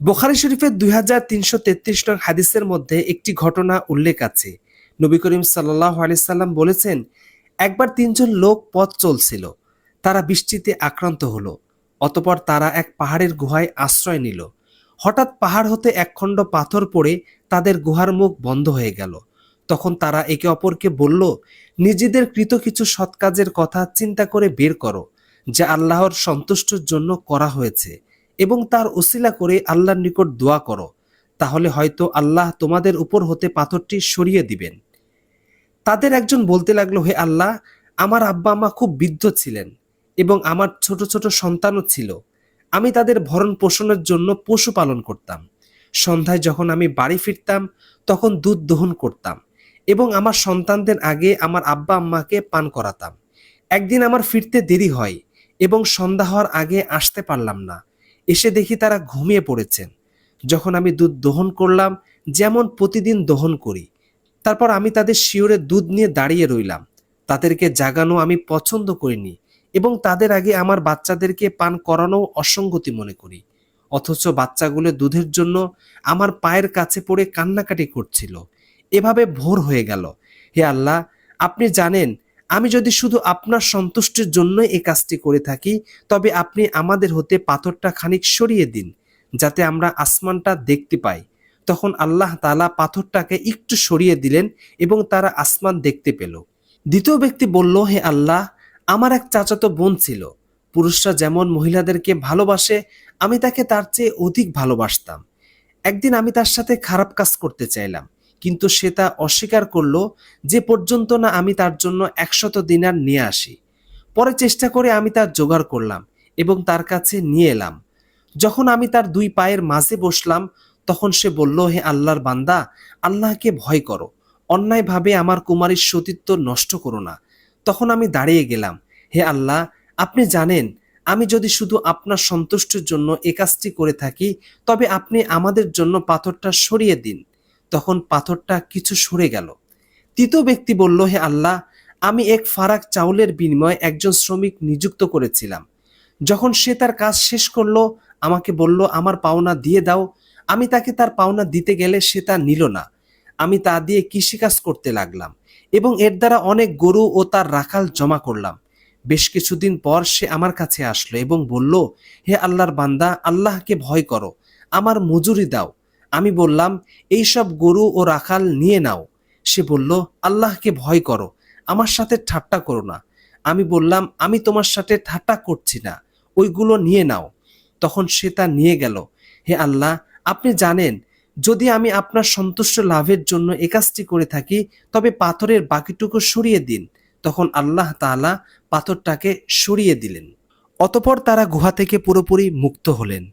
বুখারী শরীফের 2333 নং হাদিসের মধ্যে একটি ঘটনা উল্লেখ আছে। নবী করিম সাল্লাল্লাহু আলাইহি সাল্লাম বলেছেন, একবার তিনজন লোক পথ চলছিল। তারা বৃষ্টিতে আক্রান্ত হলো। অতঃপর তারা এক পাহাড়ের গুহায় আশ্রয় নিল। হঠাৎ পাহাড় হতে একখণ্ড পাথর পড়ে তাদের গুহার মুখ বন্ধ হয়ে গেল। তখন তারা একে অপরকে বলল, নিজেদের কৃত কিছু সৎ কাজের কথা চিন্তা করে বের করো, যা আল্লাহর সন্তুষ্টির জন্য করা হয়েছে, এবং তার উসিলা করে আল্লাহর নিকট দোয়া করো, তাহলে হয়তো আল্লাহ তোমাদের উপর হতে পাথরটি সরিয়ে দিবেন। তাদের একজন বলতে লাগলো, হে আল্লাহ, আমার আব্বা আম্মা খুব বৃদ্ধ ছিলেন এবং আমার ছোট ছোট সন্তানও ছিল। আমি তাদের ভরণ পোষণের জন্য পশু পালন করতাম। সন্ধ্যায় যখন আমি বাড়ি ফিরতাম তখন দুধ দহন করতাম এবং আমার সন্তানদের আগে আমার আব্বা আম্মাকে পান করাতাম। একদিন আমার ফিরতে দেরি হয় এবং সন্ধ্যা হওয়ার আগে আসতে পারলাম না। এসে দেখি তারা ঘুমিয়ে পড়েছেন। যখন আমি দুধ দহন করলাম, যেমন প্রতিদিন দহন করি, তারপর আমি তাদের শিওরে দুধ নিয়ে দাঁড়িয়ে রইলাম। তাদেরকে জাগানো আমি পছন্দ করিনি এবং তাদের আগে আমার বাচ্চাদেরকে পান করানো অসঙ্গতি মনে করি। অথচ বাচ্চাগুলো দুধের জন্য আমার পায়ের কাছে পড়ে কান্নাকাটি করছিল। এভাবে ভোর হয়ে গেল। হে আল্লাহ, আপনি জানেন, আমি যদি শুধু আপনার সন্তুষ্টির জন্য এই কাজটি করে থাকি, তবে আপনি আমাদের হতে পাথরটা খানিক সরিয়ে দিন, যাতে আমরা আসমানটা দেখতে পাই। তখন আল্লাহ তাআলা পাথরটাকে একটু সরিয়ে দিলেন এবং তারা আসমান দেখতে পেল। দ্বিতীয় ব্যক্তি বলল, হে আল্লাহ, আমার এক চাচাতো বোন ছিল। পুরুষরা যেমন মহিলাদেরকে ভালোবাসে, আমি তাকে তার চেয়ে অধিক ভালোবাসতাম। একদিন আমি তার সাথে খারাপ কাজ করতে চাইলাম, কিন্তু সে তা অস্বীকার করলো, যে পর্যন্ত না আমি তার জন্য 100 দিনার নিয়ে আসি। পরে চেষ্টা করে আমি তার জোগাড় করলাম এবং তার কাছে নিয়ে এলাম। যখন আমি তার দুই পায়ের মাঝে বসলাম, তখন সে বলল, হে আল্লাহর বান্দা, আল্লাহকে ভয় করো, অন্যায়ভাবে আমার কুমারীর সতীত্ব নষ্ট করো না। তখন আমি দাঁড়িয়ে গেলাম। হে আল্লাহ, আপনি জানেন, আমি যদি শুধু আপনার সন্তুষ্টির জন্য এ কাজটি করে থাকি, তবে আপনি আমাদের জন্য পাথরটা সরিয়ে দিন। তখন পাথরটা কিছু সরে গেল। তৃতীয় ব্যক্তি বলল, হে আল্লাহ, আমি এক ফারাক চাউলের বিনিময়ে একজন শ্রমিক নিযুক্ত করেছিলাম। যখন সে তার কাজ শেষ করলো, আমাকে বলল, আমার পাওনা দিয়ে দাও। আমি তাকে তার পাওনা দিতে গেলে সে তা নিল না। আমি তা দিয়ে কৃষিকাজ করতে লাগলাম এবং এর দ্বারা অনেক গরু ও তার রাখাল জমা করলাম। বেশ কিছুদিন পর সে আমার কাছে আসলো এবং বলল, হে আল্লাহর বান্দা, আল্লাহকে ভয় করো, আমার মজুরি দাও। আমি বললাম, এই সব গরু ও রাখাল নিয়ে নাও। সে বলল, আল্লাহকে ভয় করো, আমার সাথে ঠাট্টা করো না। আমি বললাম, আমি তোমার সাথে ঠাট্টা করছি না, ওইগুলো নিয়ে নাও। তখন সে তা নিয়ে গেল। হে আল্লাহ, আপনি জানেন, যদি আমি আপনার সন্তুষ্ট লাভের জন্য এ কাজটি করে থাকি, তবে পাথরের বাকিটুকু সরিয়ে দিন। তখন আল্লাহ তাআলা পাথরটাকে সরিয়ে দিলেন। অতঃপর তারা গুহা থেকে পুরোপুরি মুক্ত হলেন।